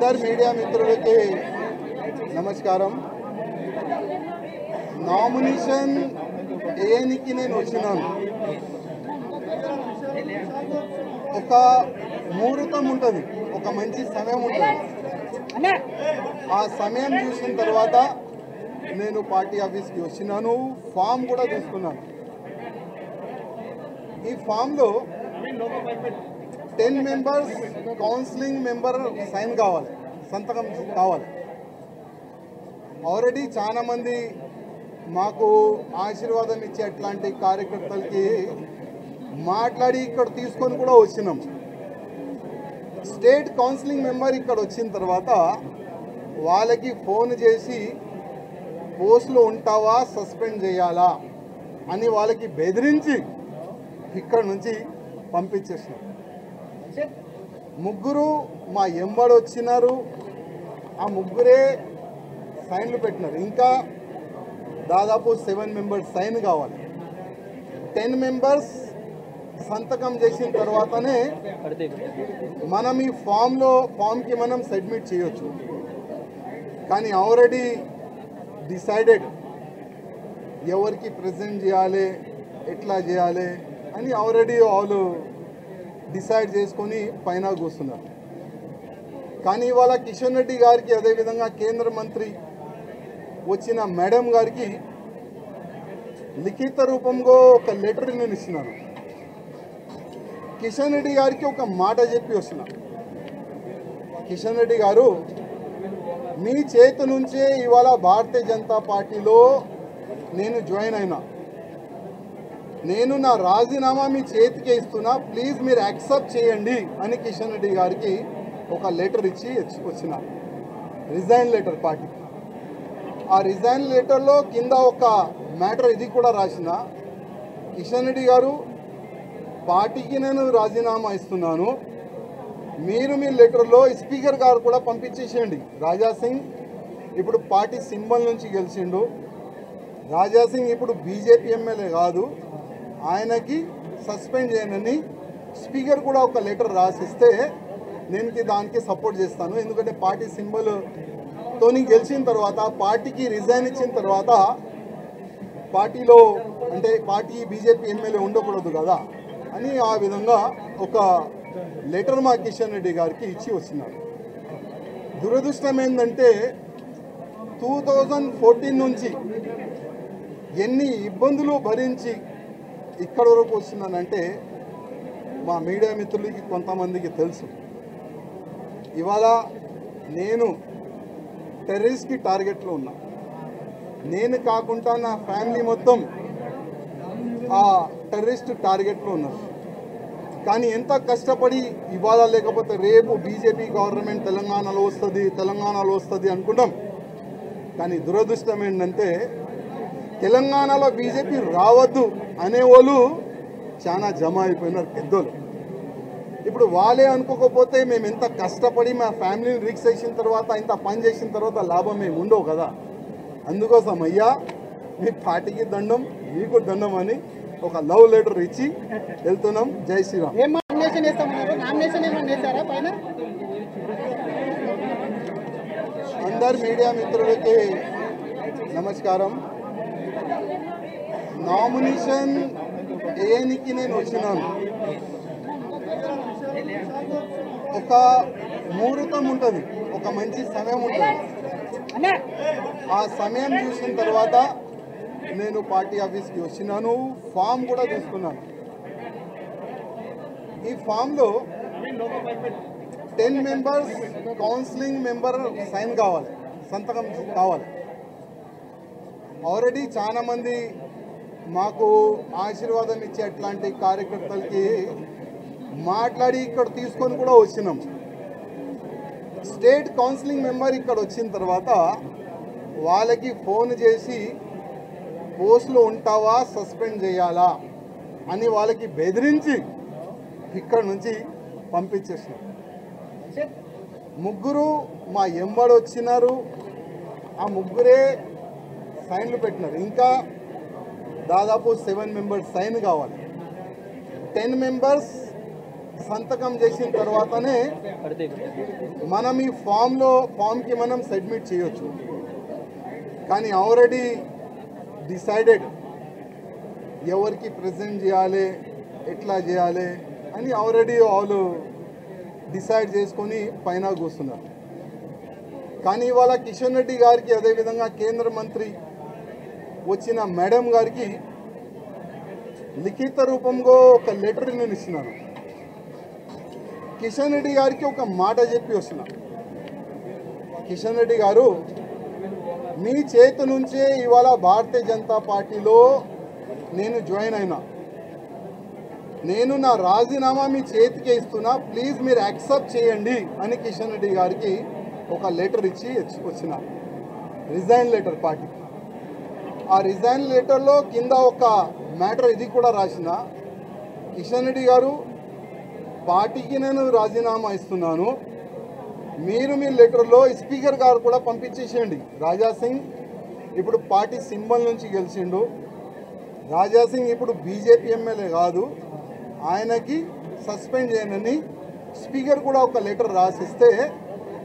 అందరు మీడియా మిత్రులకి నమస్కారం. నామినేషన్ వేయనికి నేను వచ్చినాను. ఒక ముహూర్తం ఉంటుంది, ఒక మంచి సమయం ఉంటుంది. ఆ సమయం చూసిన తర్వాత నేను పార్టీ ఆఫీస్కి వచ్చినాను. ఫామ్ కూడా తీసుకున్నాను. ఈ ఫామ్లో 10 మెంబర్స్ కౌన్సిలింగ్ మెంబర్ సైన్ కావాలి, సంతకం కావాలి. ఆల్రెడీ చాలామంది మాకు ఆశీర్వాదం ఇచ్చే అట్లాంటి కార్యకర్తలకి మాట్లాడి ఇక్కడ తీసుకొని కూడా వచ్చినాం. స్టేట్ కౌన్సిలింగ్ మెంబర్ ఇక్కడ వచ్చిన తర్వాత వాళ్ళకి ఫోన్ చేసి పోస్టులో ఉంటావా, సస్పెండ్ చేయాలా అని వాళ్ళకి బెదిరించి ఇక్కడ నుంచి పంపించేసినాం. ముగ్గురు మా ఎంబడి వచ్చినారు. ఆ ముగ్గురే సైన్లు పెట్టినారు. ఇంకా దాదాపు 7 మెంబర్స్ సైన్ కావాలి. 10 మెంబర్స్ సంతకం చేసిన తర్వాతనే మనం ఈ ఫామ్కి మనం సబ్మిట్ చేయొచ్చు. కానీ ఆల్రెడీ డిసైడెడ్ ఎవరికి ప్రజెంట్ చేయాలి, ఎట్లా చేయాలి అని ఆల్రెడీ వాళ్ళు డిసైడ్ చేసుకొని పైన కూర్చున్నారు. కానీ ఇవాళ కిషన్ రెడ్డి గారికి, అదేవిధంగా కేంద్ర మంత్రి వచ్చిన మేడం గారికి లిఖిత రూపంలో ఒక లెటర్ నేను ఇస్తున్నాను. కిషన్ రెడ్డి గారికి ఒక మాట చెప్పి వస్తున్నా. కిషన్ రెడ్డి గారు, మీ చేతి నుంచే ఇవాళ భారతీయ జనతా పార్టీలో నేను జాయిన్ అయినా. నేను నా రాజీనామా మీ చేతికే ఇస్తున్నా, ప్లీజ్ మీరు యాక్సెప్ట్ చేయండి అని కిషన్ రెడ్డి గారికి ఒక లెటర్ ఇచ్చి వచ్చిన. రిజైన్ లెటర్ పార్టీకి. ఆ రిజైన్ లెటర్లో కింద ఒక మ్యాటర్ ఇది కూడా రాసిన, కిషన్ రెడ్డి గారు, పార్టీకి నేను రాజీనామా ఇస్తున్నాను, మీరు మీ లెటర్లో స్పీకర్ గారు కూడా పంపించేసేయండి. రాజాసింగ్ ఇప్పుడు పార్టీ సింబల్ నుంచి గెలిచిండు. రాజాసింగ్ ఇప్పుడు బీజేపీ ఎమ్మెల్యే కాదు, ఆయనకి సస్పెండ్ చేయనని స్పీకర్ కూడా ఒక లెటర్ రాసిస్తే నేను దానికి సపోర్ట్ చేస్తాను. ఎందుకంటే పార్టీ సింబల్తో గెలిచిన తర్వాత, పార్టీకి రిజైన్ ఇచ్చిన తర్వాత పార్టీలో అంటే పార్టీ బీజేపీ ఎమ్మెల్యే ఉండకూడదు కదా అని ఆ విధంగా ఒక లెటర్ మా కిషన్ రెడ్డి గారికి ఇచ్చి వచ్చినారు. దురదృష్టం ఏంటంటే 2014 నుంచి ఎన్ని ఇబ్బందులు భరించి ఇక్కడ వరకు వస్తున్నానంటే మా మీడియా మిత్రులకి కొంతమందికి తెలుసు. ఇవాళ నేను టెర్రరిస్ట్కి టార్గెట్లో ఉన్నా. నేను కాకుండా నా ఫ్యామిలీ మొత్తం ఆ టెర్రరిస్ట్ టార్గెట్లో ఉన్నారు. కానీ ఎంత కష్టపడి ఇవాళ లేకపోతే రేపు బీజేపీ గవర్నమెంట్ తెలంగాణలో వస్తుంది అనుకుంటాం. కానీ దురదృష్టం ఏంటంటే తెలంగాణలో బీజేపీ రావద్దు అనేవాళ్ళు చాలా జమ అయిపోయినారు పెద్దోళ్ళు. ఇప్పుడు వాళ్ళే అనుకోకపోతే మేము ఎంత కష్టపడి మా ఫ్యామిలీని రిక్స్ చేసిన తర్వాత, ఇంత పని చేసిన తర్వాత లాభం మేము ఉండవు కదా. అందుకోసం అయ్యా, మీ పార్టీకి దండం, మీకు దండం అని ఒక లవ్ లెటర్ ఇచ్చి వెళ్తున్నాం. జై శ్రీరామ్. అందరు మీడియా మిత్రులకి నమస్కారం. నామినేషన్ వేయనికి నేను వచ్చినాను. ఒక ముహూర్తం ఉంటుంది, ఒక మంచి సమయం ఉంటుంది. ఆ సమయం చూసిన తర్వాత నేను పార్టీ ఆఫీస్కి వచ్చినాను. ఫామ్ కూడా తీసుకున్నాను. ఈ ఫామ్లో 10 మెంబర్స్ కౌన్సిలింగ్ మెంబర్ సైన్ కావాలి, సంతకం కావాలి. ఆల్రెడీ చాలామంది మాకు ఆశీర్వాదం ఇచ్చే అట్లాంటి కార్యకర్తలకి మాట్లాడి ఇక్కడ తీసుకొని కూడా వచ్చినాం. స్టేట్ కౌన్సిలింగ్ మెంబర్ ఇక్కడ వచ్చిన తర్వాత వాళ్ళకి ఫోన్ చేసి పోస్టులో ఉంటావా, సస్పెండ్ చేయాలా అని వాళ్ళకి బెదిరించి ఇక్కడ నుంచి పంపించేసినాం. ముగ్గురు మా ఎంబడి వచ్చినారు. ఆ ముగ్గురే సైన్లు పెట్టినారు. ఇంకా దాదాపు 7 మెంబర్స్ సైన్ కావాలి. 10 మెంబర్స్ సంతకం చేసిన తర్వాతనే మనం ఈ ఫామ్కి మనం సబ్మిట్ చేయొచ్చు. కానీ ఆల్రెడీ డిసైడెడ్ ఎవరికి ప్రజెంట్ చేయాలి, ఎట్లా చేయాలి అని ఆల్రెడీ వాళ్ళు డిసైడ్ చేసుకొని పైన కూర్చున్నారు. కానీ ఇవాళ కిషన్ రెడ్డి గారికి, అదేవిధంగా కేంద్ర మంత్రి వచ్చిన మేడం గారికి లిఖిత రూపంలో ఒక లెటర్ నేను ఇస్తున్నాను. కిషన్ రెడ్డి గారికి ఒక మాట చెప్పి వస్తున్నా. కిషన్ రెడ్డి గారు, మీ చేతి నుంచే ఇవాళ భారతీయ జనతా పార్టీలో నేను జాయిన్ అయినా. నేను నా రాజీనామా మీ చేతికే ఇస్తున్నా, ప్లీజ్ మీరు యాక్సెప్ట్ చేయండి అని కిషన్ రెడ్డి గారికి ఒక లెటర్ ఇచ్చి వచ్చిన, రిజైన్ లెటర్ పార్టీకి. ఆ రిజైన్ లెటర్లో కింద ఒక మ్యాటర్ ఇది కూడా రాసిన, కిషన్ రెడ్డి గారు, పార్టీకి నేను రాజీనామా ఇస్తున్నాను, మీరు మీ లెటర్లో స్పీకర్ గారు కూడా పంపించేసేయండి. రాజాసింగ్ ఇప్పుడు పార్టీ సింబల్ నుంచి గెలిచిండు. రాజాసింగ్ ఇప్పుడు బీజేపీ ఎమ్మెల్యే కాదు, ఆయనకి సస్పెండ్ చేయనని స్పీకర్ కూడా ఒక లెటర్ రాసిస్తే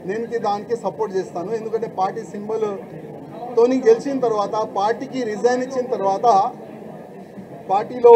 నేను దానికి సపోర్ట్ చేస్తాను. ఎందుకంటే పార్టీ సింబల్తోని గెలిచిన తర్వాత, పార్టీకి రిజైన్ ఇచ్చిన తర్వాత పార్టీలో